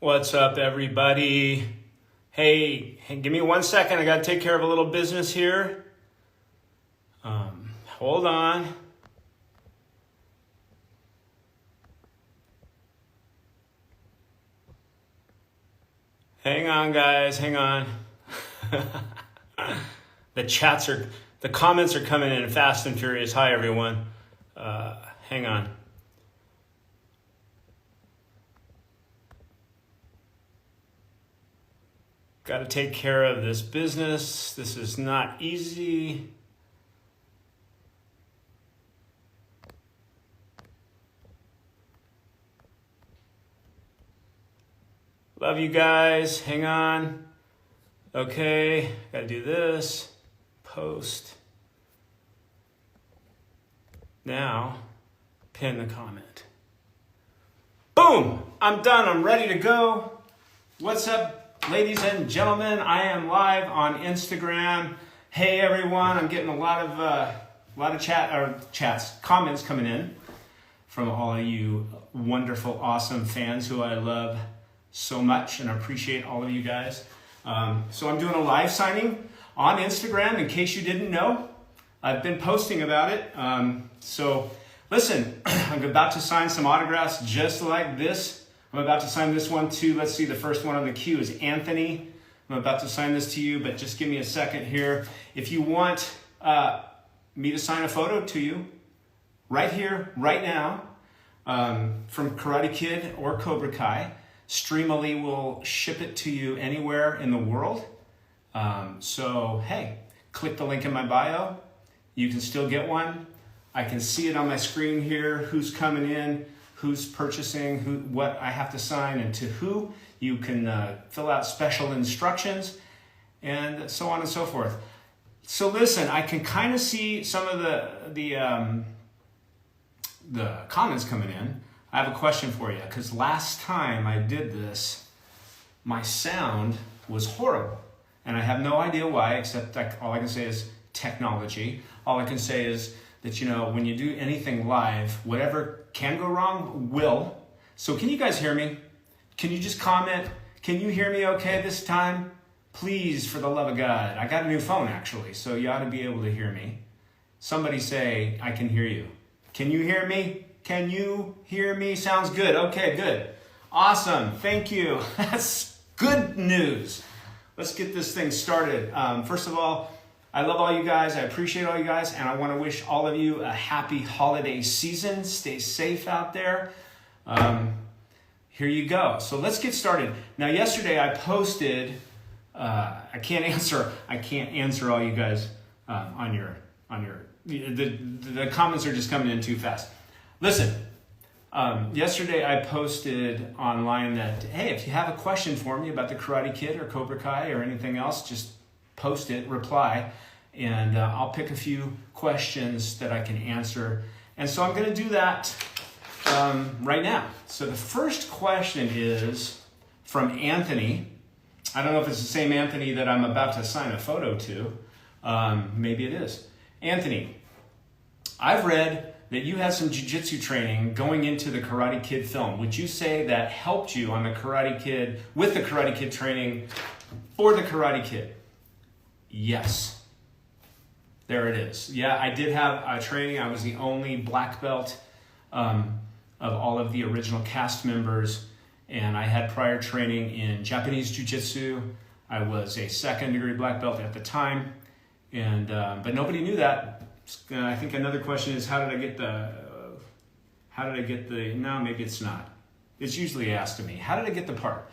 What's up, everybody? Hey, give me 1 second. I got to take care of a little business here. Hold on. Hang on, guys. Hang on. The comments are coming in fast and furious. Hi, everyone. Hang on. Got to take care of this business. This is not easy. Love you guys. Hang on. Okay, got to do this. Post. Now, pin the comment. Boom! I'm done. I'm ready to go. What's up, ladies and gentlemen? I am live on Instagram. Hey, everyone! I'm getting a lot of comments coming in from all of you wonderful, awesome fans who I love so much and appreciate all of you guys. So I'm doing a live signing on Instagram. In case you didn't know, I've been posting about it. So listen, I'm about to sign some autographs just like this. I'm about to sign this one too. Let's see, the first one on the queue is Anthony. I'm about to sign this to you, but just give me a second here. If you want me to sign a photo to you right here, right now, from Karate Kid or Cobra Kai, Streamily will ship it to you anywhere in the world. So, hey, click the link in my bio. You can still get one. I can see it on my screen here, who's coming in, who's purchasing, what I have to sign, and to who. You can fill out special instructions, and so on and so forth. So listen, I can kind of see some of the comments coming in. I have a question for you, because last time I did this, my sound was horrible. And I have no idea why, except all I can say is technology. All I can say is that, when you do anything live, whatever can go wrong will. So can you guys hear me? Can you just comment? Can you hear me okay this time? Please, for the love of God. I got a new phone, actually, so you ought to be able to hear me. Somebody say, I can hear you. Can you hear me? Can you hear me? Sounds good. Okay, good. Awesome. Thank you. That's good news. Let's get this thing started. First of all, I love all you guys. I appreciate all you guys. And I want to wish all of you a happy holiday season. Stay safe out there. Here you go. So let's get started. Now, yesterday I posted, I can't answer all you guys the comments are just coming in too fast. Listen, yesterday I posted online that, hey, if you have a question for me about the Karate Kid or Cobra Kai or anything else, just post it, reply, and I'll pick a few questions that I can answer. And so I'm going to do that right now. So the first question is from Anthony. I don't know if it's the same Anthony that I'm about to sign a photo to. Maybe it is. Anthony, I've read that you had some jiu-jitsu training going into the Karate Kid film. Would you say that helped you on the Karate Kid, with the Karate Kid training for the Karate Kid? Yes. There it is. Yeah, I did have a training. I was the only black belt of all of the original cast members, and I had prior training in Japanese jiu-jitsu. I was a second-degree black belt at the time, and but nobody knew that. I think another question is, how did I get the, no, maybe it's not. It's usually asked of me, how did I get the part?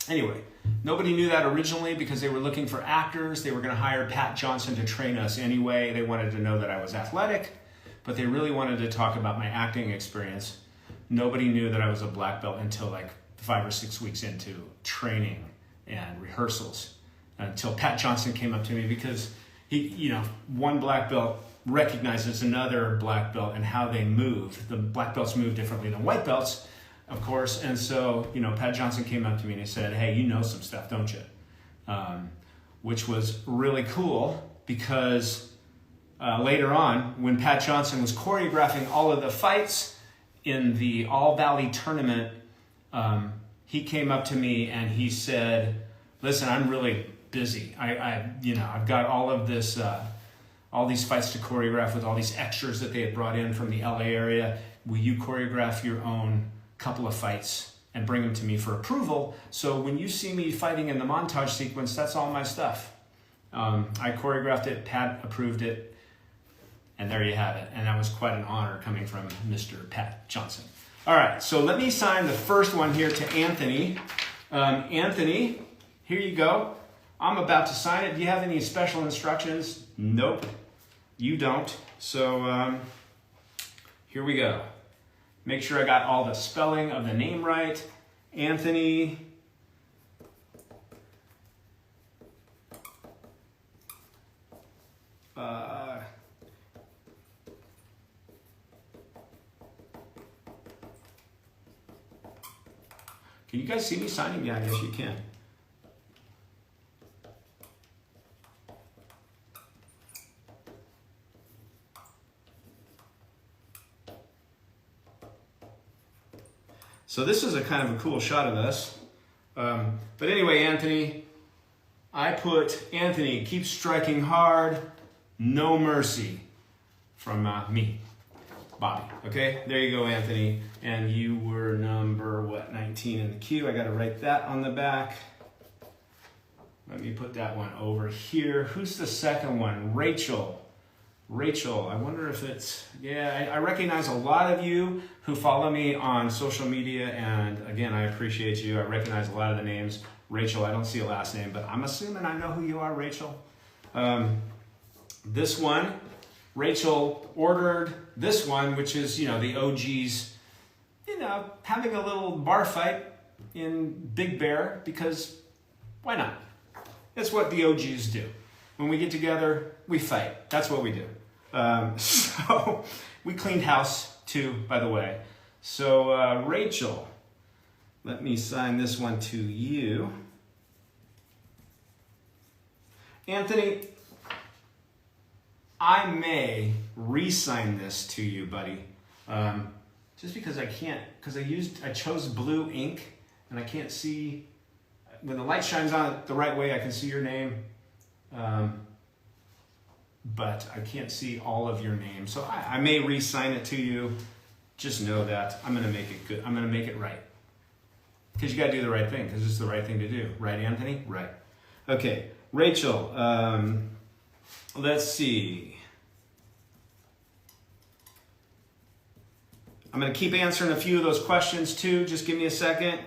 Anyway, nobody knew that originally because they were looking for actors. They were going to hire Pat Johnson to train us anyway. They wanted to know that I was athletic, but they really wanted to talk about my acting experience. Nobody knew that I was a black belt until like 5 or 6 weeks into training and rehearsals, until Pat Johnson came up to me, because he, one black belt recognizes another black belt and how they move. The black belts move differently than white belts, of course. And so, Pat Johnson came up to me and he said, hey, you know some stuff, don't you? Which was really cool, because later on, when Pat Johnson was choreographing all of the fights in the All Valley tournament he came up to me and he said, listen, I'm really busy. I've got all of this, all these fights to choreograph with all these extras that they had brought in from the LA area. Will you choreograph your own couple of fights and bring them to me for approval? So when you see me fighting in the montage sequence, that's all my stuff. I choreographed it, Pat approved it, and there you have it. And that was quite an honor coming from Mr. Pat Johnson. All right, so let me sign the first one here to Anthony. Anthony, here you go. I'm about to sign it. Do you have any special instructions? Nope, you don't. So here we go. Make sure I got all the spelling of the name right. Anthony. Can you guys see me signing? Yeah, I guess you can. So this is a kind of a cool shot of us. But anyway, Anthony, I put, Anthony, keep striking hard, no mercy, from me, Bobby. Okay, there you go, Anthony. And you were number, 19 in the queue. I got to write that on the back. Let me put that one over here. Who's the second one? Rachel. Rachel, I wonder if it's, yeah, I recognize a lot of you who follow me on social media, and again, I appreciate you. I recognize a lot of the names. Rachel, I don't see a last name, but I'm assuming I know who you are, Rachel. This one, Rachel ordered this one, which is, the OGs, having a little bar fight in Big Bear, because why not? It's what the OGs do. When we get together, we fight. That's what we do. So we cleaned house too, by the way. So Rachel, let me sign this one to you. Anthony, I may re-sign this to you, buddy. Just because I can't, because I chose blue ink and I can't see, when the light shines on it the right way, I can see your name. But I can't see all of your name. So I may re-sign it to you. Just know that I'm going to make it good. I'm going to make it right. Because you got to do the right thing, because it's the right thing to do. Right, Anthony? Right. Okay, Rachel, let's see. I'm going to keep answering a few of those questions too. Just give me a second.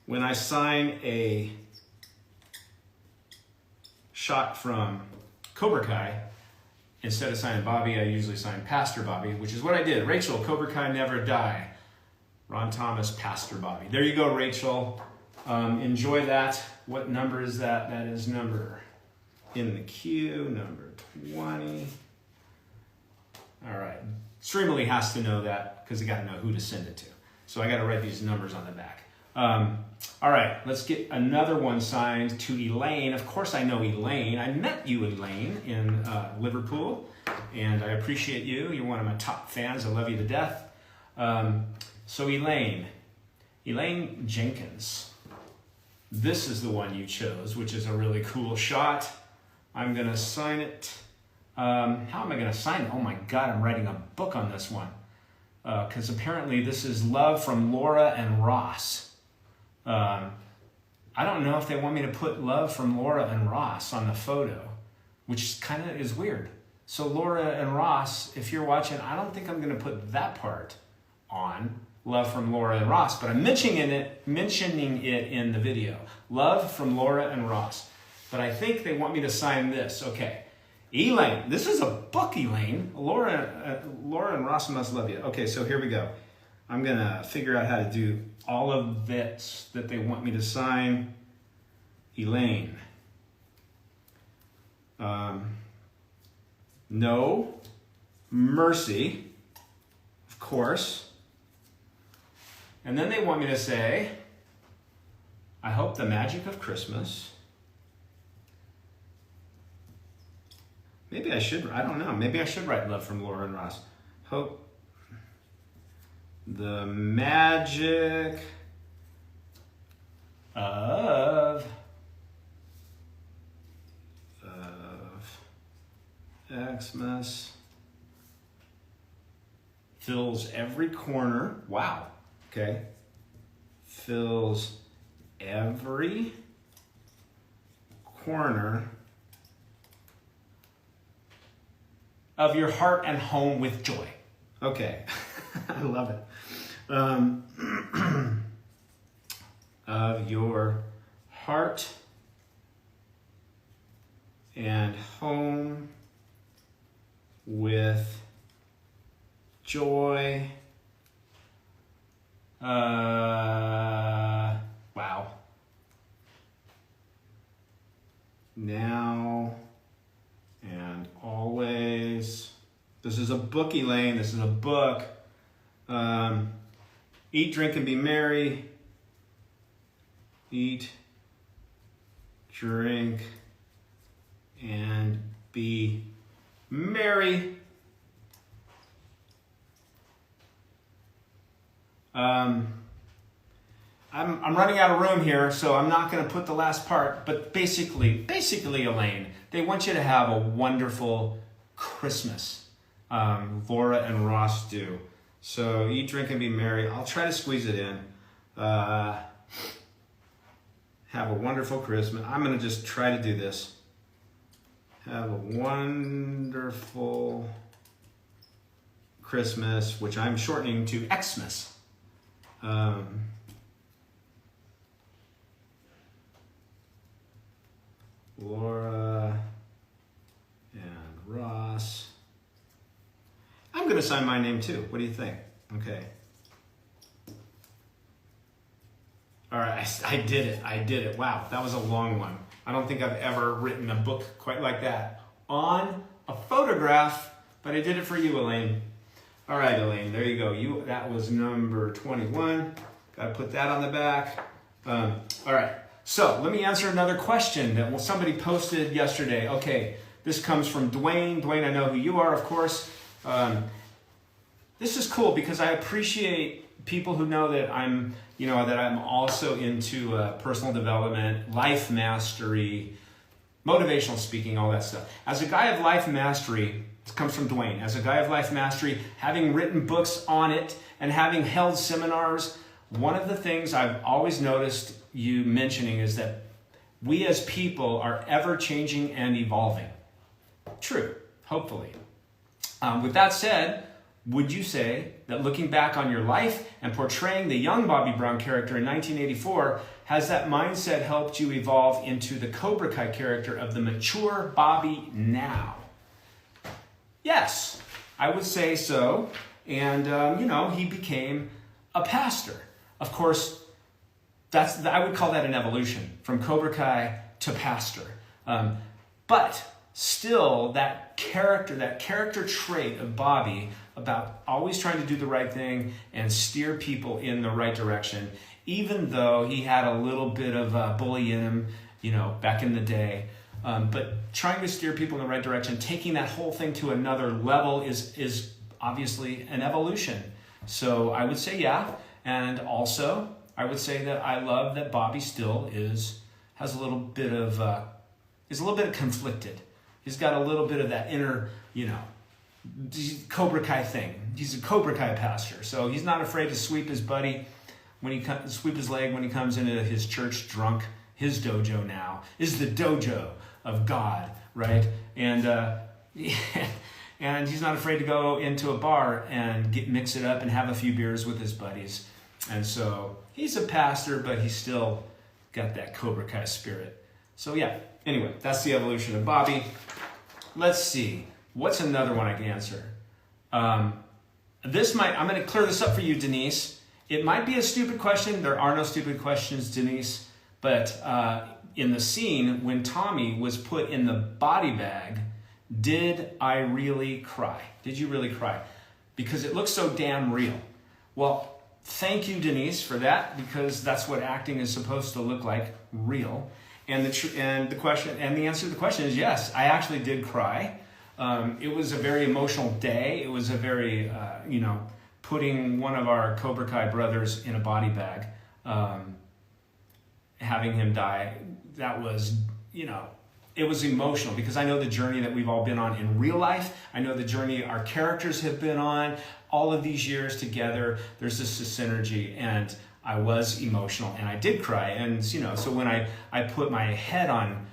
When I sign a shot from Cobra Kai, instead of signing Bobby, I usually sign Pastor Bobby, which is what I did. Rachel, Cobra Kai never die. Ron Thomas, Pastor Bobby. There you go, Rachel. Enjoy that. What number is that? That is number in the queue, number 20. All right. Streamily has to know that because they got to know who to send it to. So I got to write these numbers on the back. All right, let's get another one signed to Elaine. Of course I know Elaine. I met you, Elaine, in Liverpool, and I appreciate you. You're one of my top fans. I love you to death. So Elaine Jenkins. This is the one you chose, which is a really cool shot. I'm going to sign it. How am I going to sign it? Oh my God, I'm writing a book on this one. Because apparently this is Love from Laura and Ross. I don't know if they want me to put Love from Laura and Ross on the photo, which kind of is weird. So Laura and Ross, if you're watching, I don't think I'm going to put that part on, Love from Laura and Ross, but I'm mentioning it in the video. Love from Laura and Ross. But I think they want me to sign this. Okay. Elaine, this is a book, Elaine. Laura and Ross must love you. Okay, so here we go. I'm going to figure out how to do all of this that they want me to sign. Elaine. No mercy, of course. And then they want me to say, I hope the magic of Christmas. Maybe I should, I don't know. Maybe I should write love from Laura and Ross. Hope the magic of Xmas fills every corner. Wow. Okay. Fills every corner of your heart and home with joy. Okay. I love it. Of your heart and home with joy. Wow. Now and always. This is a book, Elaine. This is a book. Eat, drink, and be merry. Eat, drink, and be merry. I'm running out of room here, so I'm not going to put the last part, but basically, Elaine, they want you to have a wonderful Christmas. Laura and Ross do. So eat, drink, and be merry. I'll try to squeeze it in. Have a wonderful Christmas. I'm going to just try to do this. Have a wonderful Christmas, which I'm shortening to Xmas. Laura and Ross. I'm going to sign my name too. What do you think? Okay. All right, I did it. Wow, that was a long one. I don't think I've ever written a book quite like that on a photograph, but I did it for you, Elaine. All right, Elaine, there you go. That was number 21. Got to put that on the back. All right, so let me answer another question that somebody posted yesterday. Okay, this comes from Dwayne. Dwayne, I know who you are, of course. This is cool because I appreciate people who know that I'm also into personal development, life mastery, motivational speaking, all that stuff. As a guy of life mastery, this comes from Dwayne. As a guy of life mastery, having written books on it and having held seminars, one of the things I've always noticed you mentioning is that we as people are ever changing and evolving. True, hopefully. With that said, would you say that looking back on your life and portraying the young Bobby Brown character in 1984, has that mindset helped you evolve into the Cobra Kai character of the mature Bobby now? Yes, I would say so. And, he became a pastor. Of course, I would call that an evolution from Cobra Kai to pastor. But still, that character trait of Bobby about always trying to do the right thing and steer people in the right direction, even though he had a little bit of a bully in him, back in the day. But trying to steer people in the right direction, taking that whole thing to another level is obviously an evolution. So I would say yeah. And also, I would say that I love that Bobby still is a little bit conflicted. He's got a little bit of that inner, Cobra Kai thing. He's a Cobra Kai pastor, so he's not afraid to sweep his leg when he comes into his church drunk. His dojo now is the dojo of God, right? And and he's not afraid to go into a bar and mix it up and have a few beers with his buddies. And so he's a pastor, but he's still got that Cobra Kai spirit. So yeah, anyway, that's the evolution of Bobby. Let's see. What's another one I can answer? I'm going to clear this up for you, Denise. It might be a stupid question. There are no stupid questions, Denise. But in the scene, when Tommy was put in the body bag, did I really cry? Did you really cry? Because it looks so damn real. Well, thank you, Denise, for that, because that's what acting is supposed to look like, real. And the answer to the question is yes. I actually did cry. It was a very emotional day. It was a very putting one of our Cobra Kai brothers in a body bag, having him die. That was it was emotional because I know the journey that we've all been on in real life. I know the journey our characters have been on all of these years together. There's this synergy, and I was emotional and I did cry. And so when I put my head on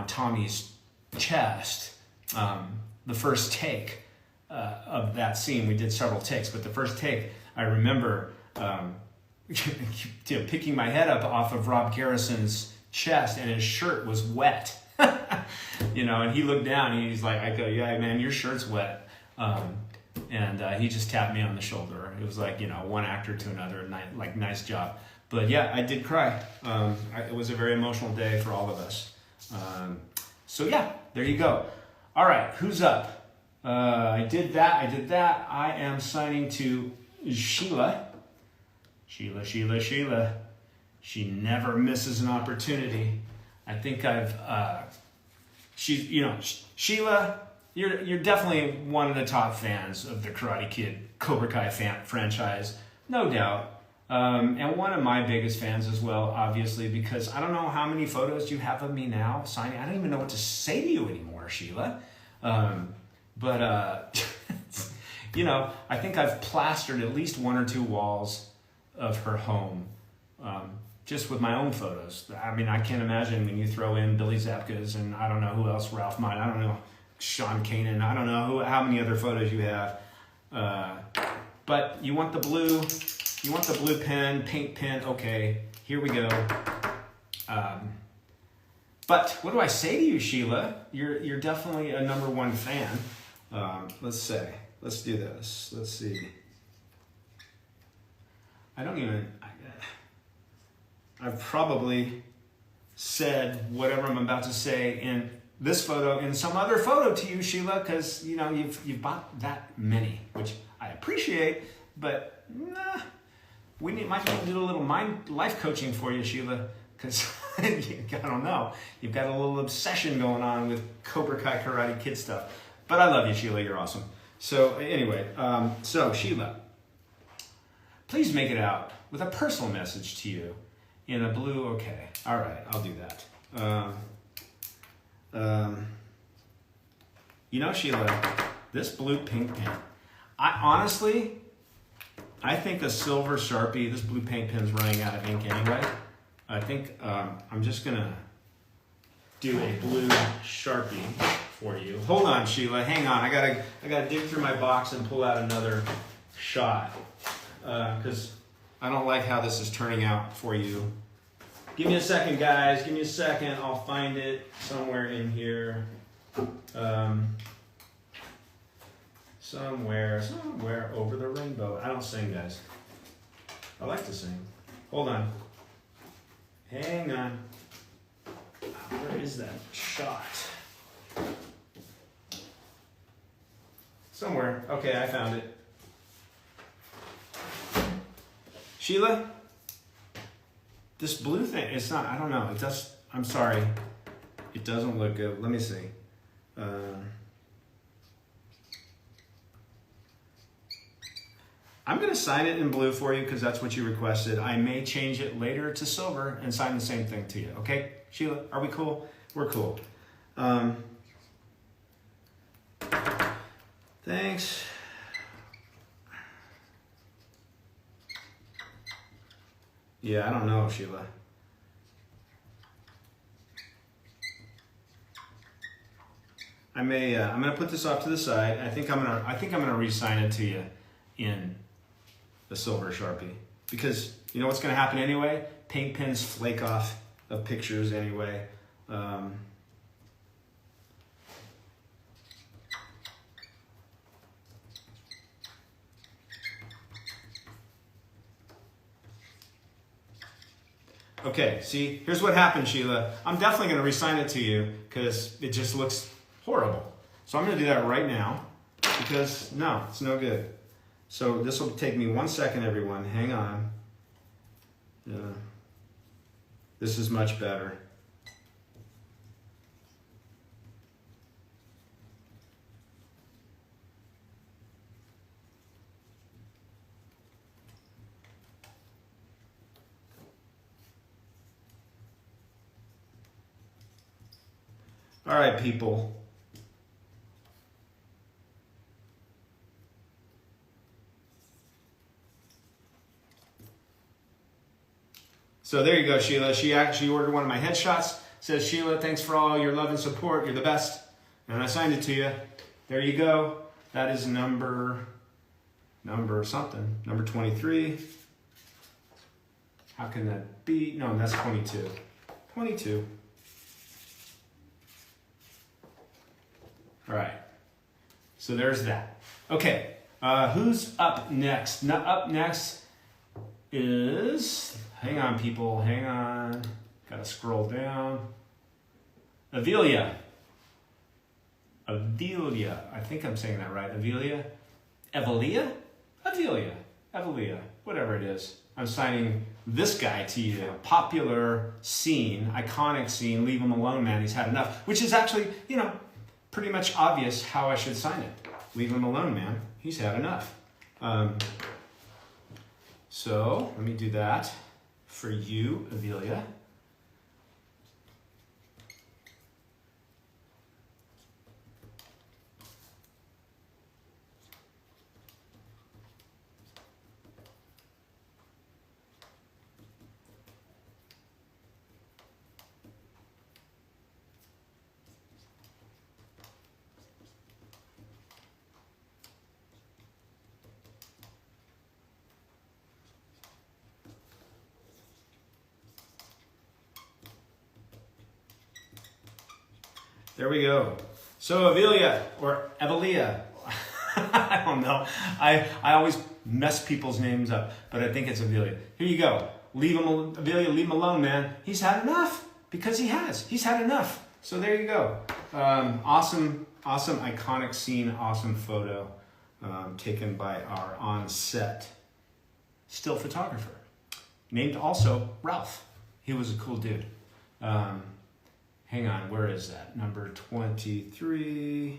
Tommy's chest, the first take of that scene, we did several takes, but the first take, I remember picking my head up off of Rob Garrison's chest, and his shirt was wet. And he looked down and he's like, I go, yeah, man, your shirt's wet. And he just tapped me on the shoulder. It was like, one actor to another, nice job. But yeah, I did cry. It was a very emotional day for all of us. So yeah, there you go. All right, who's up? I did that. I am signing to Sheila. Sheila. She never misses an opportunity. I think Sheila, you're definitely one of the top fans of the Karate Kid Cobra Kai franchise, no doubt. And one of my biggest fans as well, obviously, because I don't know how many photos you have of me now signing. I don't even know what to say to you anymore, Sheila. But I think I've plastered at least one or two walls of her home, just with my own photos. I mean, I can't imagine when you throw in Billy Zapka's and I don't know who else, Ralph Mine, I don't know, Sean Kanan, I don't know how many other photos you have. But you want the blue pen, paint pen, okay, here we go. But what do I say to you, Sheila? You're definitely a number one fan. Let's do this. Let's see. I've probably said whatever I'm about to say in this photo, in some other photo to you, Sheila, because you've bought that many, which I appreciate, but we might need to do a little life coaching for you, Sheila, because I don't know, you've got a little obsession going on with Cobra Kai Karate Kid stuff. But I love you, Sheila. You're awesome. So anyway, so Sheila, please make it out with a personal message to you in a blue. Okay, all right, I'll do that. Sheila, this blue pink pen. I think a silver Sharpie. This blue paint pen's running out of ink anyway. I think I'm just gonna do a blue Sharpie for you. Hold on, Sheila. Hang on. I gotta dig through my box and pull out another shot because I don't like how this is turning out for you. Give me a second, guys. Give me a second. I'll find it somewhere in here. Somewhere over the rainbow. I don't sing, guys. I like to sing. Hold on. Hang on. Where is that shot? Somewhere. Okay, I found it. Sheila, this blue thing, it's not, I don't know. It does, I'm sorry. It doesn't look good. Let me see. I'm going to sign it in blue for you because that's what you requested. I may change it later to silver and sign the same thing to you. Okay, Sheila, are we cool? We're cool. Thanks. Yeah, I don't know, Sheila. I'm gonna put this off to the side. I think I'm gonna re-sign it to you in the silver Sharpie because you know what's gonna happen anyway? Paint pens flake off of pictures anyway. Okay, see, here's what happened, Sheila. I'm definitely going to re-sign it to you because it just looks horrible. So I'm going to do that right now because, no, it's no good. So this will take me 1 second, everyone. Hang on. This is much better. All right, people. So there you go, Sheila. She actually ordered one of my headshots. Says, Sheila, thanks for all your love and support. You're the best. And I signed it to you. There you go. That is number something. Number 23. How can that be? No, that's 22. 22. All right. So there's that. Okay. Who's up next? Up next is... Hang on, people. Hang on. Gotta scroll down. Avelia. I think I'm saying that right. Avelia? Avelia? Avelia. Whatever it is. I'm signing this guy to you. Popular scene, iconic scene. Leave him alone, man. He's had enough. Which is actually, pretty much obvious how I should sign it. Leave him alone, man. He's had enough. So let me do that. For you, Avelia. There we go. So Avelia, or Avelia, I don't know. I always mess people's names up, but I think it's Avelia. Here you go. Avelia, leave him alone, man. He's had enough, because he has. He's had enough. So there you go. Awesome, iconic scene, awesome photo taken by our on-set still photographer, named also Ralph. He was a cool dude. Hang on, where is that? Number 23.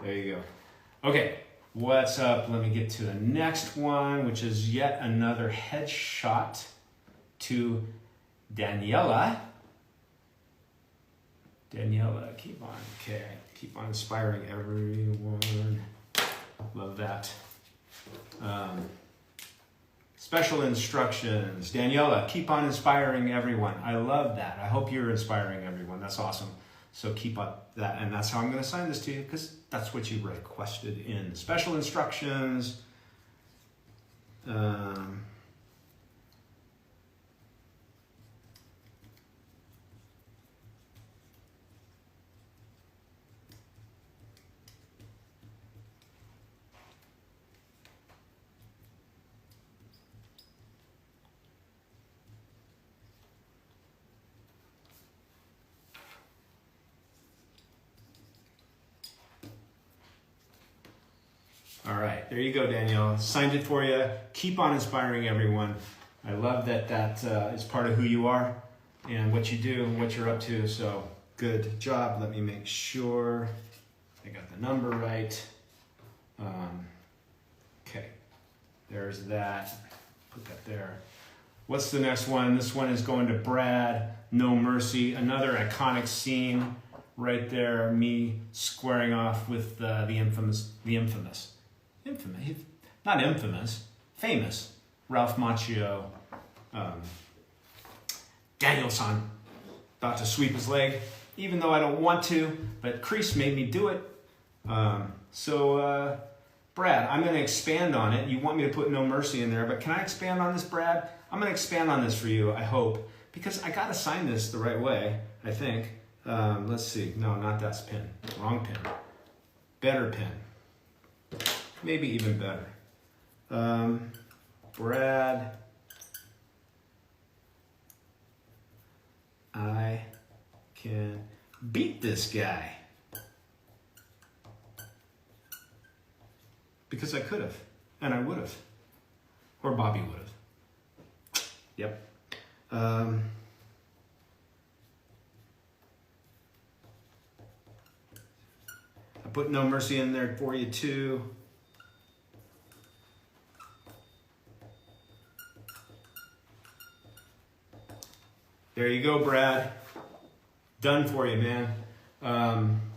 There you go. Okay, what's up? Let me get to the next one, which is yet another headshot to Daniela. Daniela, keep on inspiring everyone. Love that. Special instructions. Daniela, keep on inspiring everyone. I love that. I hope you're inspiring everyone. That's awesome. So keep up that. And that's how I'm going to sign this to you, because that's what you requested in special instructions. All right, there you go, Danielle. Signed it for you. Keep on inspiring everyone. I love that is part of who you are and what you do and what you're up to. So good job. Let me make sure I got the number right. Okay, there's that. Put that there. What's the next one? This one is going to Brad. No Mercy. Another iconic scene right there. Me squaring off with the famous Ralph Macchio. Daniel-san about to sweep his leg, even though I don't want to, but Kreese made me do it. Brad, I'm going to expand on it. You want me to put No Mercy in there, but can I expand on this, Brad? I'm going to expand on this for you, I hope, because I got to sign this the right way, I think. Let's see. No, not that pin. Wrong pin. Better pin. Maybe even better. Brad, I can beat this guy. because I could have, and I would have, or Bobby would have. Yep. I put No Mercy in there for you too. There you go, Brad. Done for you, man.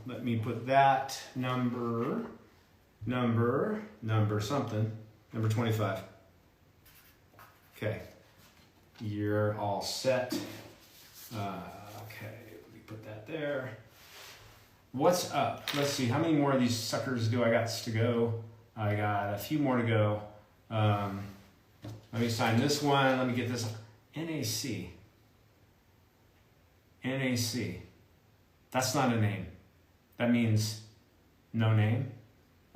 Let me put that number something. Number 25. Okay. You're all set. Okay, let me put that there. What's up? Let's see, how many more of these suckers do I got to go? I got a few more to go. Let me sign this one. Let me get this. NAC. NAC. That's not a name. That means no name.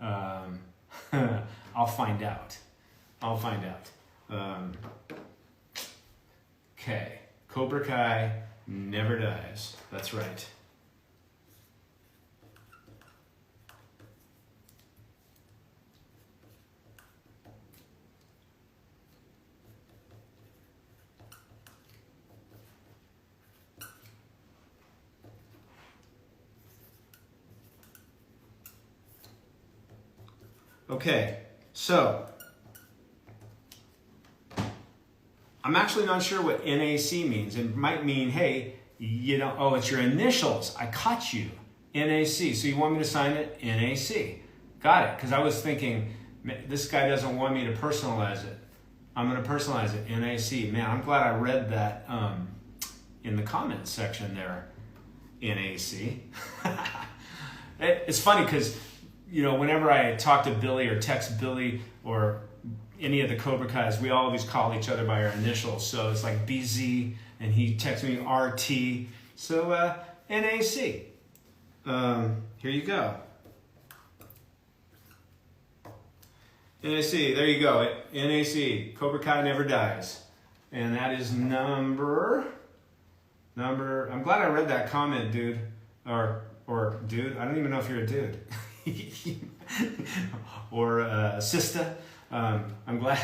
I'll find out. Okay. Cobra Kai never dies. That's right. Okay, so I'm actually not sure what NAC means. It might mean, hey, you know, oh, it's your initials. I caught you. NAC. So you want me to sign it? NAC. Got it. Because I was thinking, this guy doesn't want me to personalize it. I'm going to personalize it. NAC. Man, I'm glad I read that in the comments section there. NAC. It's funny because, you know, whenever I talk to Billy or text Billy or any of the Cobra Kais, we always call each other by our initials. So it's like BZ, and he texts me RT. So NAC. Here you go. NAC, there you go. NAC, Cobra Kai never dies. And that is number, I'm glad I read that comment, dude. Or dude, I don't even know if you're a dude. Or sister. I'm glad.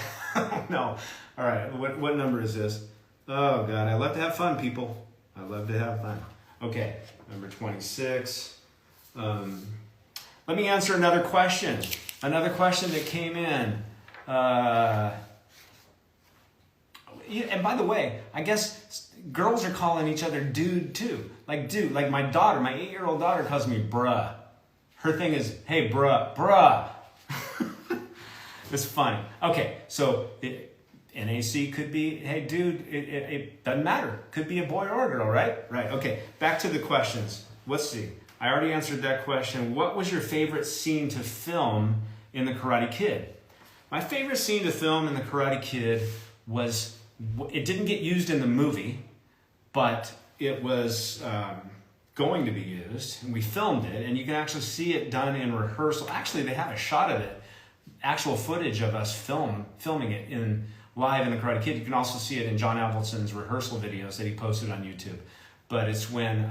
No. All right. What number is this? Oh God, I love to have fun, people. I love to have fun. Okay, number 26. Let me answer another question. Another question that came in. And by the way, I guess girls are calling each other dude too. Like dude, like my daughter, my 8-year-old daughter calls me bruh. Her thing is, hey, bruh. It's funny. Okay, so NAC could be, hey, dude, it doesn't matter. Could be a boy or a girl, right? Right, okay. Back to the questions. Let's see. I already answered that question. What was your favorite scene to film in The Karate Kid? My favorite scene to film in The Karate Kid was, it didn't get used in the movie, but it was going to be used, and we filmed it, and you can actually see it done in rehearsal. Actually, they have a shot of it, actual footage of us filming it live in The Karate Kid. You can also see it in John Avildsen's rehearsal videos that he posted on YouTube. But it's when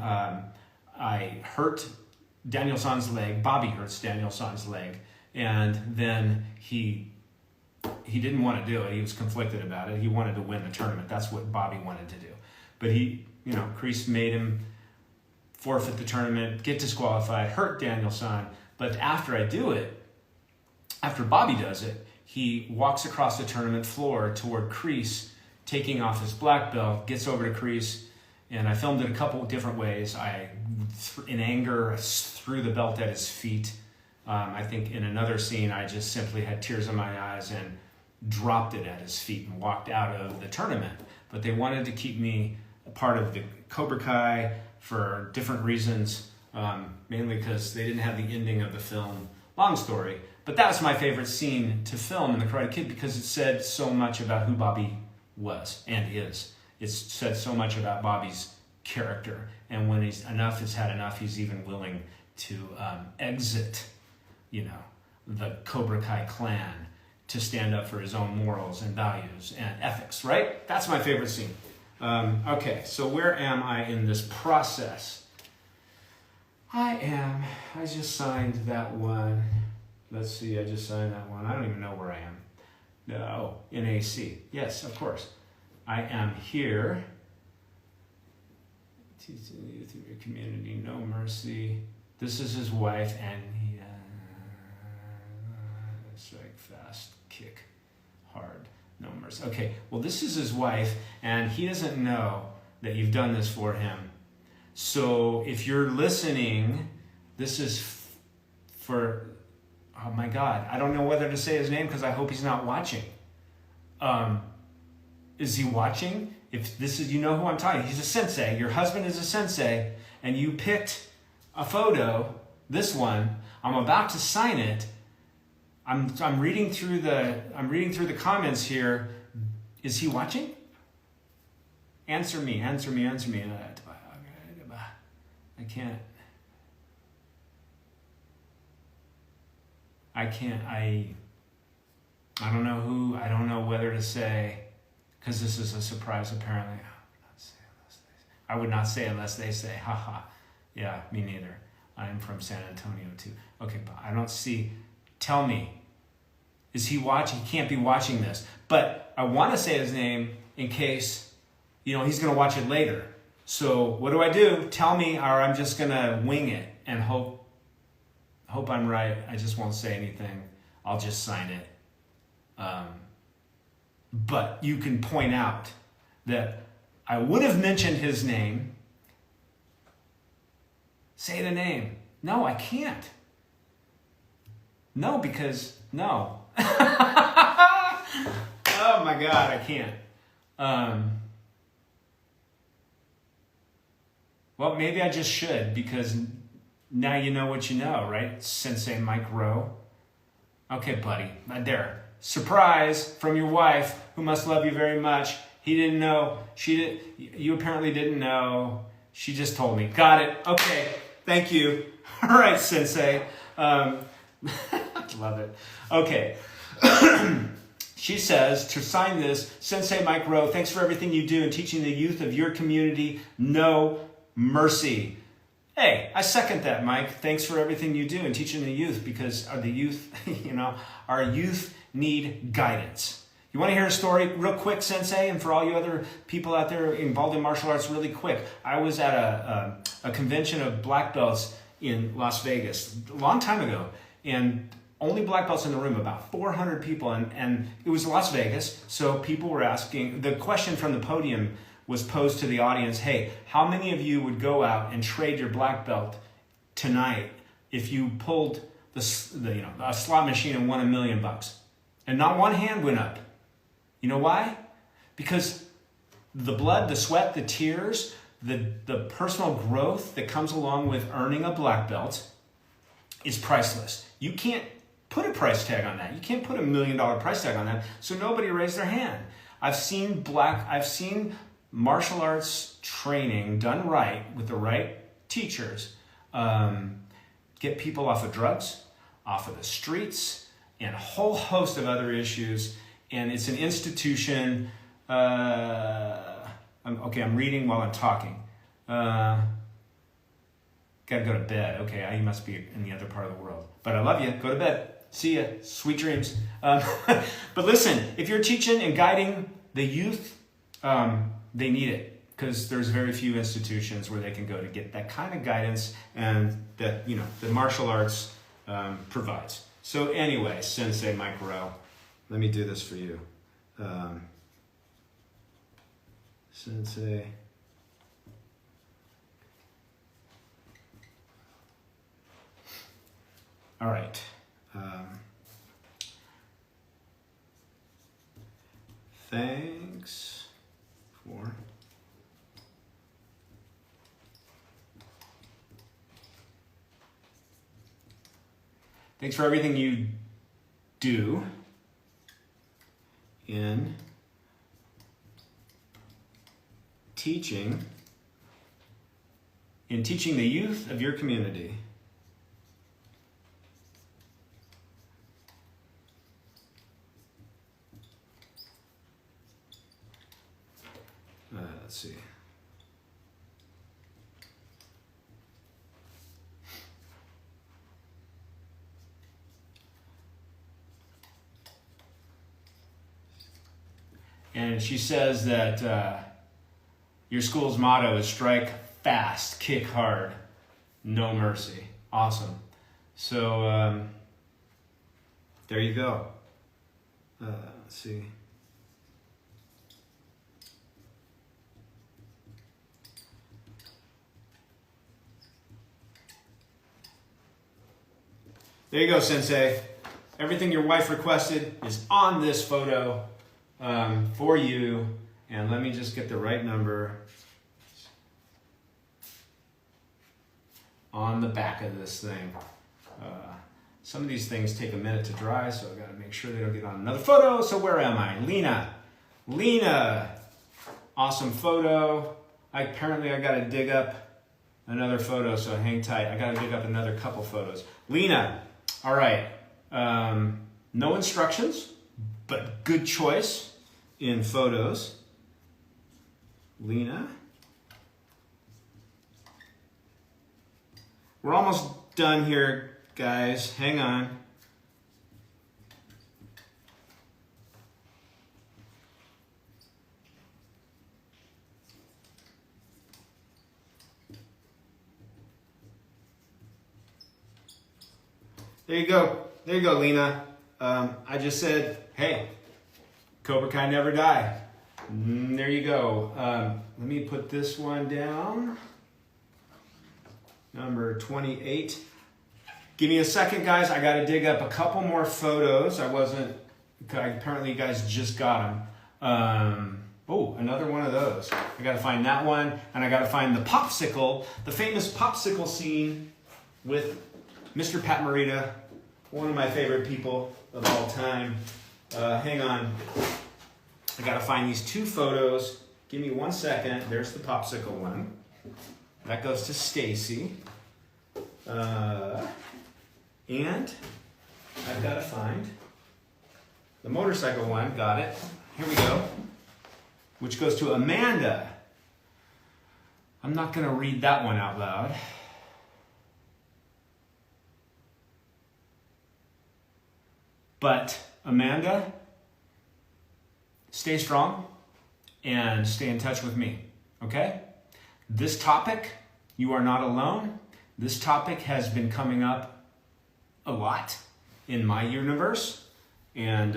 I hurt Daniel San's leg, Bobby hurts Daniel San's leg, and then he didn't want to do it. He was conflicted about it. He wanted to win the tournament. That's what Bobby wanted to do. But Kreese made him forfeit the tournament, get disqualified, hurt Daniel San. But after I do it, after Bobby does it, he walks across the tournament floor toward Kreese, taking off his black belt, gets over to Kreese, and I filmed it a couple different ways. I, in anger, threw the belt at his feet. I think in another scene, I just simply had tears in my eyes and dropped it at his feet and walked out of the tournament. But they wanted to keep me a part of the Cobra Kai for different reasons, mainly because they didn't have the ending of the film. Long story. But that was my favorite scene to film in The Karate Kid because it said so much about who Bobby was and is. It said so much about Bobby's character. And when he's had enough, he's even willing to exit, the Cobra Kai clan to stand up for his own morals and values and ethics, right? That's my favorite scene. Okay, so where am I in this process? I just signed that one. Let's see, I just signed that one. I don't even know where I am. No, NAC. Yes, of course. I am here. Teaching the youth of your community, no mercy. This is his wife, and he strike fast, kick hard, no mercy. Okay, well, this is his wife, and he doesn't know that you've done this for him. So if you're listening, this is for, oh my God, I don't know whether to say his name because I hope he's not watching. Is he watching? If this is, you know who I'm talking, he's a sensei. Your husband is a sensei, and you picked a photo, this one. I'm about to sign it. I'm reading through the comments here. Is he watching? Answer me. I can't. I don't know who. I don't know whether to say, because this is a surprise. Apparently, I would not say unless they say. Haha. Yeah, me neither. I'm from San Antonio too. Okay, but I don't see. Tell me. Is he watching? He can't be watching this. But I want to say his name in case, he's going to watch it later. So what do? Tell me, or I'm just going to wing it and hope I'm right. I just won't say anything. I'll just sign it. But you can point out that I would have mentioned his name. Say the name. No, I can't. No, because no. Oh my God, I can't. Well, maybe I just should, because now you know what you know, right? Sensei Mike Rowe. Okay, buddy, there. Surprise from your wife, who must love you very much. He didn't know. You apparently didn't know. She just told me. Got it. Okay. Thank you. All right, Sensei. Love it. Okay. She says, to sign this, Sensei Mike Rowe, thanks for everything you do in teaching the youth of your community. No mercy. Hey, I second that, Mike. Thanks for everything you do in teaching the youth, because the youth, our youth need guidance. You want to hear a story real quick, Sensei? And for all you other people out there involved in martial arts, really quick. I was at a convention of black belts in Las Vegas a long time ago, and only black belts in the room, about 400 people, and it was Las Vegas, so people were asking, the question from the podium was posed to the audience, hey, how many of you would go out and trade your black belt tonight if you pulled a slot machine and won $1 million? And not one hand went up. You know why? Because the blood, the sweat, the tears, the personal growth that comes along with earning a black belt is priceless. You can't put a price tag on that. You can't put $1 million price tag on that. So nobody raised their hand. I've seen martial arts training done right with the right teachers get people off of drugs, off of the streets, and a whole host of other issues. And it's an institution. I'm reading while I'm talking. Gotta go to bed. Okay, you must be in the other part of the world. But I love you. Go to bed. See ya. Sweet dreams. But listen, if you're teaching and guiding the youth, they need it, because there's very few institutions where they can go to get that kind of guidance and that the martial arts provides. So anyway, Sensei Mike Rowe, let me do this for you. Sensei. All right. Thanks for everything you do in teaching the youth of your community. Let's see. And she says that your school's motto is strike fast, kick hard, no mercy. Awesome. So there you go. Let's see. There you go, Sensei. Everything your wife requested is on this photo for you. And let me just get the right number on the back of this thing. Some of these things take a minute to dry, so I've got to make sure they don't get on another photo. So where am I? Lena. Awesome photo. Apparently I got to dig up another photo, so hang tight. I got to dig up another couple photos. Lena. All right, no instructions, but good choice in photos. Lena. We're almost done here, guys. Hang on. There you go. There you go, Lena. I just said, hey, Cobra Kai never die. There you go. Let me put this one down. Number 28. Give me a second, guys. I got to dig up a couple more photos. Apparently you guys just got them. Oh, another one of those. I got to find that one. And I got to find the popsicle, the famous popsicle scene with Mr. Pat Morita, one of my favorite people of all time. Hang on. I gotta find these two photos. Give me 1 second. There's the popsicle one. That goes to Stacy. And I've gotta find the motorcycle one. Got it. Here we go. Which goes to Amanda. I'm not gonna read that one out loud. But Amanda, stay strong and stay in touch with me, okay? This topic, you are not alone. This topic has been coming up a lot in my universe, and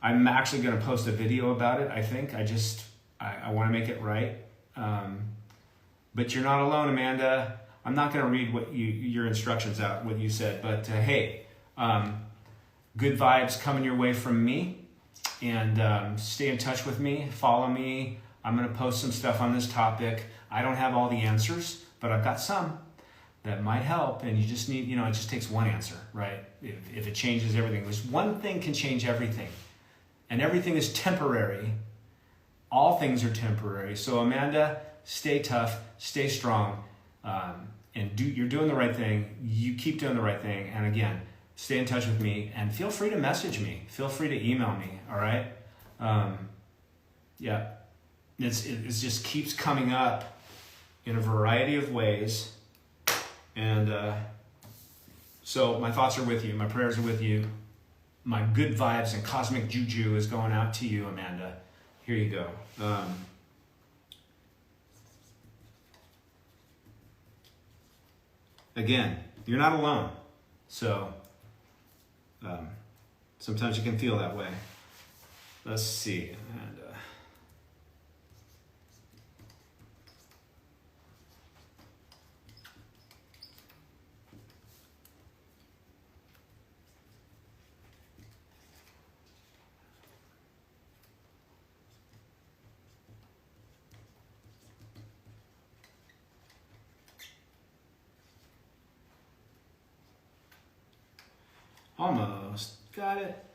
I'm actually going to post a video about it, I think. I want to make it right. But you're not alone, Amanda. I'm not going to read your instructions out, what you said, but hey, good vibes coming your way from me, and stay in touch with me, follow me. I'm going to post some stuff on this topic. I don't have all the answers, but I've got some that might help, and you just need, it just takes one answer, right? If it changes everything. There's one thing can change everything, and everything is temporary. All things are temporary. So Amanda, stay tough, stay strong, and you're doing the right thing. You keep doing the right thing, and again, stay in touch with me, and feel free to message me. Feel free to email me, all right? Yeah, it just keeps coming up in a variety of ways. And so my thoughts are with you. My prayers are with you. My good vibes and cosmic juju is going out to you, Amanda. Here you go. Again, you're not alone. So sometimes you can feel that way. Let's see. And, almost got it.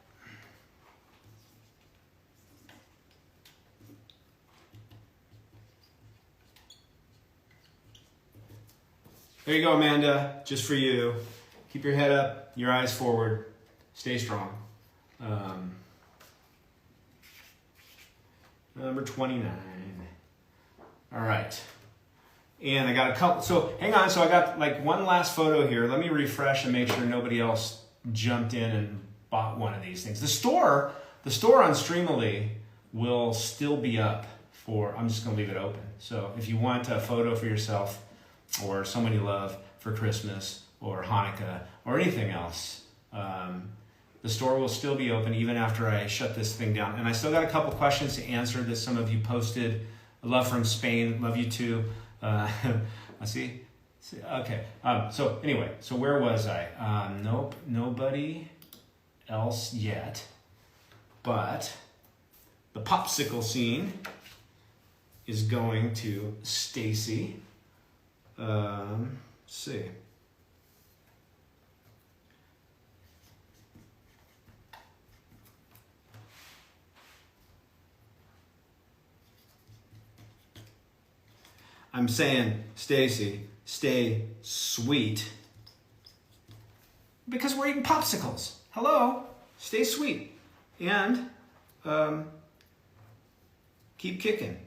There you go, Amanda. Just for you. Keep your head up, your eyes forward. Stay strong. Number 29. All right. And I got a couple. So hang on. So I got like one last photo here. Let me refresh and make sure nobody else jumped in and bought one of these things. The store The store on Streamily will still be up I'm just going to leave it open. So if you want a photo for yourself or someone you love for Christmas or Hanukkah or anything else, the store will still be open even after I shut this thing down. And I still got a couple questions to answer that some of you posted. Love from Spain. Love you too. I see. Okay. So anyway, so where was I? Nope. Nobody else yet. But the popsicle scene is going to Stacy. Let's see. I'm saying, Stacy, stay sweet. Because we're eating popsicles. Hello? Stay sweet. And keep kicking.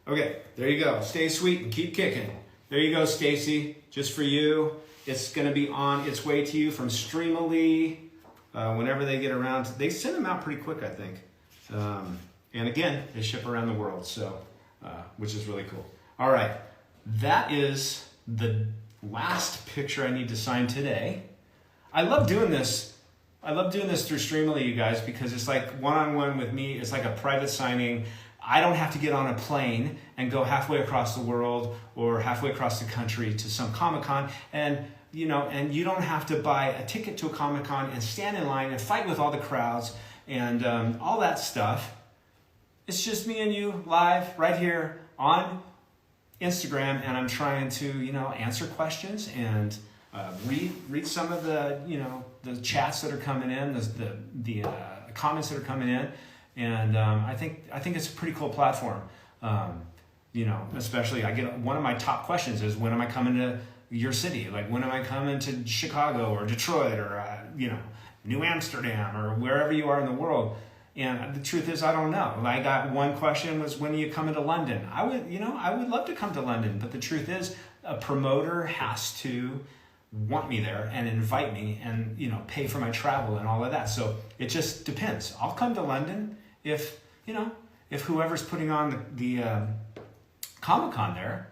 Okay, there you go. Stay sweet and keep kicking. There you go, Stacy. Just for you. It's going to be on its way to you from Streamily whenever they get around. They send them out pretty quick, I think. And again, they ship around the world, so which is really cool. All right, that is the last picture I need to sign today. I love doing this. I love doing this through Streamily, you guys, because it's like one-on-one with me. It's like a private signing. I don't have to get on a plane and go halfway across the world or halfway across the country to some Comic-Con, and you don't have to buy a ticket to a Comic-Con and stand in line and fight with all the crowds and all that stuff. It's just me and you live right here on Instagram, and I'm trying to answer questions and read some of the the chats that are coming in, the comments that are coming in. And I think it's a pretty cool platform. Especially I get one of my top questions is, when am I coming to your city? Like, when am I coming to Chicago or Detroit or New Amsterdam or wherever you are in the world? And the truth is, I don't know. I got one question was, when are you coming to London? I would love to come to London, but the truth is, a promoter has to want me there and invite me and pay for my travel and all of that. So it just depends. I'll come to London if whoever's putting on the Comic-Con there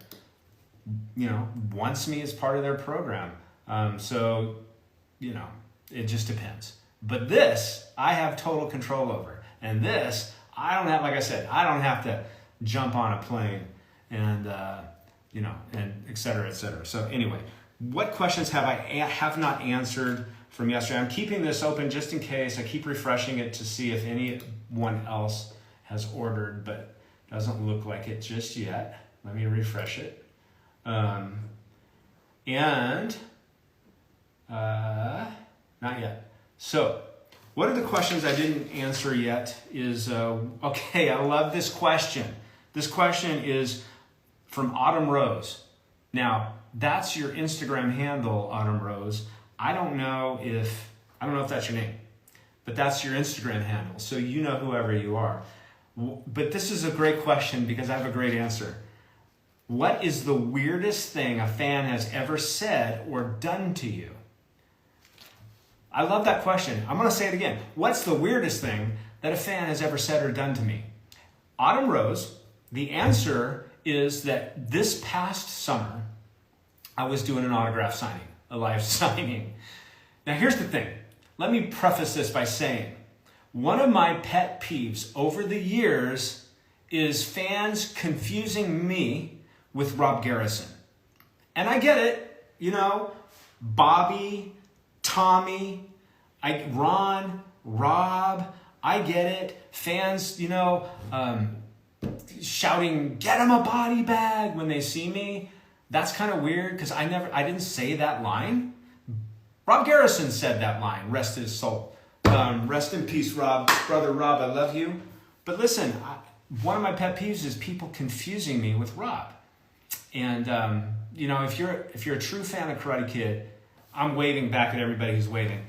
wants me as part of their program. So it just depends. But this I have total control over, and this I don't have. Like I said, I don't have to jump on a plane and and et cetera, et cetera. So anyway, what questions have not answered from yesterday? I'm keeping this open just in case. I keep refreshing it to see if anyone else has ordered, but doesn't look like it just yet. Let me refresh it. Not yet. So, what are the questions I didn't answer yet is, okay, I love this question. This question is from Autumn Rose. Now, that's your Instagram handle, Autumn Rose. I don't know if that's your name, but that's your Instagram handle. So whoever you are. But this is a great question because I have a great answer. What is the weirdest thing a fan has ever said or done to you? I love that question. I'm going to say it again. What's the weirdest thing that a fan has ever said or done to me? Autumn Rose, the answer is that this past summer, I was doing an autograph signing, a live signing. Now here's the thing. Let me preface this by saying, one of my pet peeves over the years is fans confusing me with Rob Garrison. And I get it, Bobby, Tommy, Ron, Rob, I get it. Fans, shouting, "Get him a body bag" when they see me. That's kind of weird because I didn't say that line. Rob Garrison said that line, rest his soul. Rest in peace, Rob. Brother Rob, I love you. But listen, one of my pet peeves is people confusing me with Rob. And, if you're a true fan of Karate Kid, I'm waving back at everybody who's waving.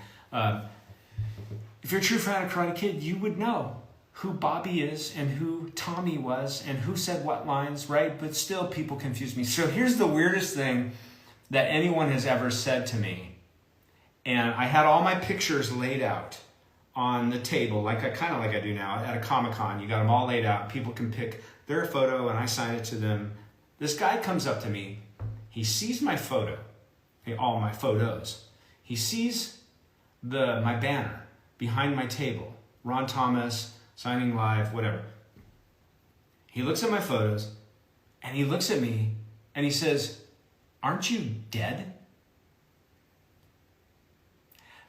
If you're a true fan of Karate Kid, you would know who Bobby is and who Tommy was and who said what lines, right? But still, people confuse me. So here's the weirdest thing that anyone has ever said to me. And I had all my pictures laid out on the table, kind of like I do now at a Comic-Con. You got them all laid out. People can pick their photo and I sign it to them. This guy comes up to me. He sees my photo, all my photos. He sees my banner behind my table. Ron Thomas, signing live, whatever. He looks at my photos and he looks at me and he says, "Aren't you dead?"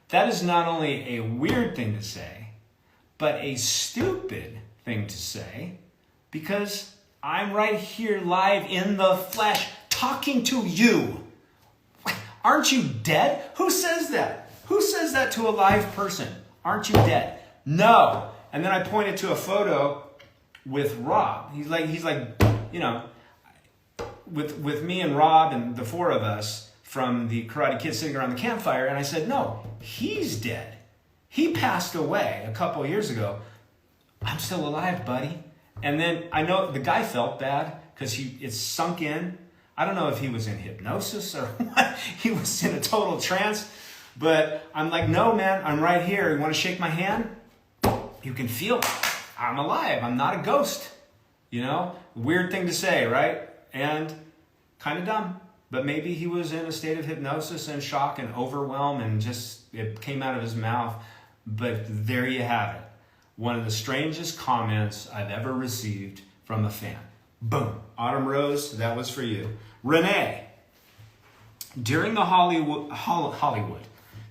That is not only a weird thing to say, but a stupid thing to say, because I'm right here live in the flesh talking to you. Aren't you dead? Who says that? Who says that to a live person? Aren't you dead? No. And then I pointed to a photo with Rob. He's like, you know, with me and Rob and the four of us from the Karate Kid sitting around the campfire, and I said, no, he's dead. He passed away a couple years ago. I'm still alive, buddy. And then I know the guy felt bad because it's sunk in. I don't know if he was in hypnosis or what. He was in a total trance. But I'm like, no, man, I'm right here. You want to shake my hand? You can feel it. I'm alive. I'm not a ghost. You know? Weird thing to say, right? And kind of dumb. But maybe he was in a state of hypnosis and shock and overwhelm and just it came out of his mouth. But there you have it. One of the strangest comments I've ever received from a fan. Boom. Autumn Rose, that was for you. Renee, during the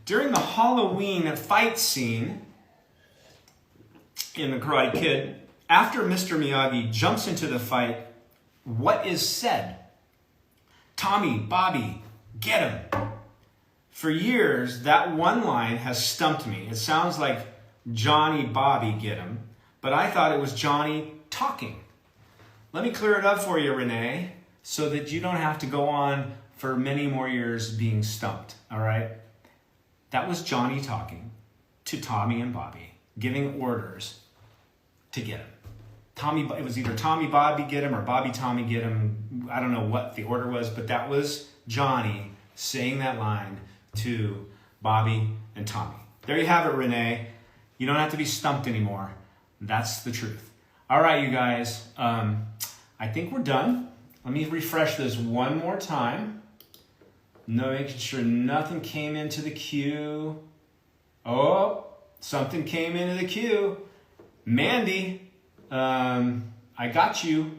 during the Halloween fight scene in the Karate Kid, after Mr. Miyagi jumps into the fight, what is said? Tommy, Bobby, get him. For years, that one line has stumped me. It sounds like Johnny, Bobby, get him, but I thought it was Johnny talking. Let me clear it up for you, Renee, so that you don't have to go on for many more years being stumped, all right? That was Johnny talking to Tommy and Bobby, giving orders to get him. It was either Tommy, Bobby, get him, or Bobby, Tommy, get him. I don't know what the order was, but that was Johnny saying that line to Bobby and Tommy. There you have it, Renee. You don't have to be stumped anymore. That's the truth. All right, you guys. I think we're done. Let me refresh this one more time. Making sure nothing came into the queue. Oh, something came into the queue. Mandy. I got you.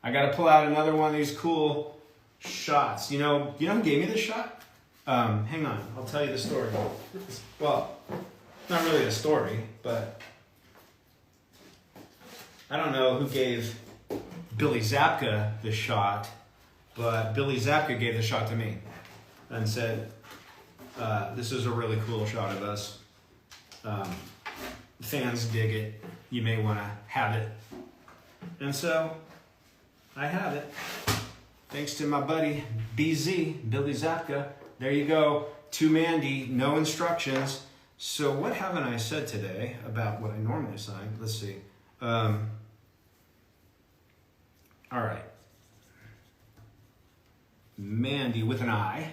I got to pull out another one of these cool shots. You know who gave me this shot? Hang on, I'll tell you the story. Well, not really a story, but I don't know who gave Billy Zabka the shot, but Billy Zabka gave the shot to me and said, this is a really cool shot of us. Fans dig it. You may want to have it. And so, I have it. Thanks to my buddy, BZ, Billy Zabka. There you go. To Mandy, no instructions. So what haven't I said today about what I normally sign? Let's see. All right. Mandy with an I.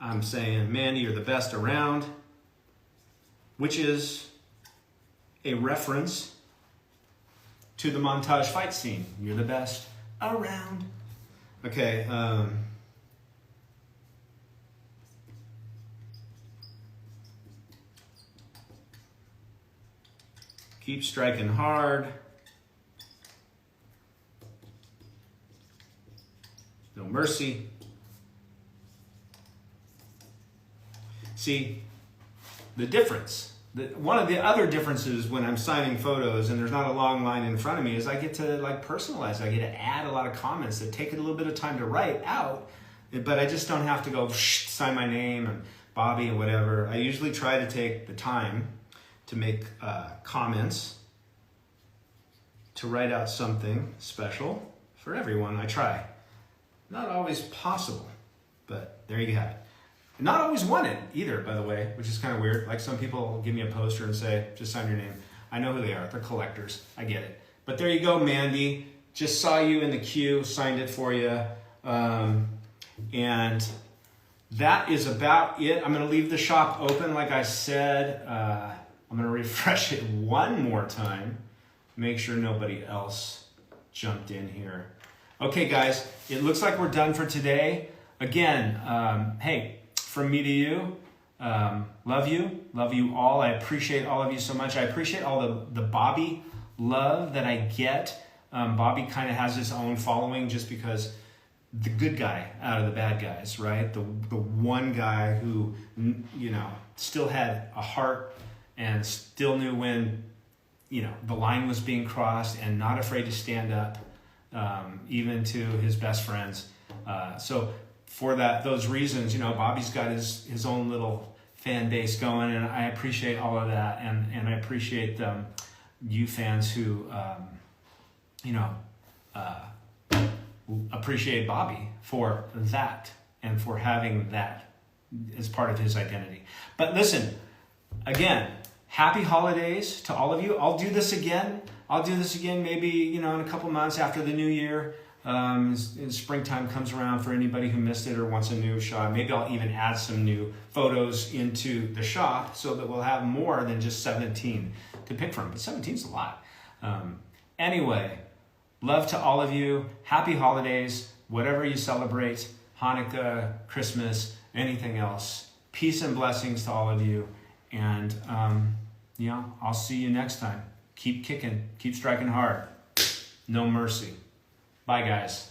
I'm saying, Mandy, you're the best around, which is a reference to the montage fight scene. You're the best around. Okay. Keep striking hard. No mercy. See, the difference, one of the other differences when I'm signing photos and there's not a long line in front of me is I get to personalize. I get to add a lot of comments that take a little bit of time to write out, but I just don't have to go sign my name and Bobby and whatever. I usually try to take the time to make comments to write out something special for everyone. I try. Not always possible, but there you have it. Not always wanted either, by the way, which is kind of weird. Like some people give me a poster and say, just sign your name. I know who they are. They're collectors. I get it. But there you go, Mandy. Just saw you in the queue, signed it for you. And that is about it. I'm going to leave the shop open, like I said. I'm going to refresh it one more time. Make sure nobody else jumped in here. Okay, guys, it looks like we're done for today. Again, hey, from me to you, love you all. I appreciate all of you so much. I appreciate all the Bobby love that I get. Bobby kind of has his own following just because the good guy out of the bad guys, right? The one guy who, you know, still had a heart and still knew when, you know, the line was being crossed and not afraid to stand up, even to his best friends. So for those reasons, you know, Bobby's got his own little fan base going, and I appreciate all of that, and I appreciate you fans who, you know, appreciate Bobby for that and for having that as part of his identity. But listen, again, happy holidays to all of you. I'll do this again maybe, you know, in a couple months after the new year. As springtime comes around for anybody who missed it or wants a new shot. Maybe I'll even add some new photos into the shop so that we'll have more than just 17 to pick from. But 17 is a lot. Anyway, love to all of you. Happy holidays, whatever you celebrate, Hanukkah, Christmas, anything else. Peace and blessings to all of you. And, you know, I'll see you next time. Keep kicking, keep striking hard. No mercy. Bye, guys.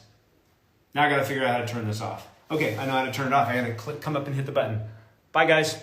Now I got to figure out how to turn this off. Okay, I know how to turn it off. I got to come up and hit the button. Bye, guys.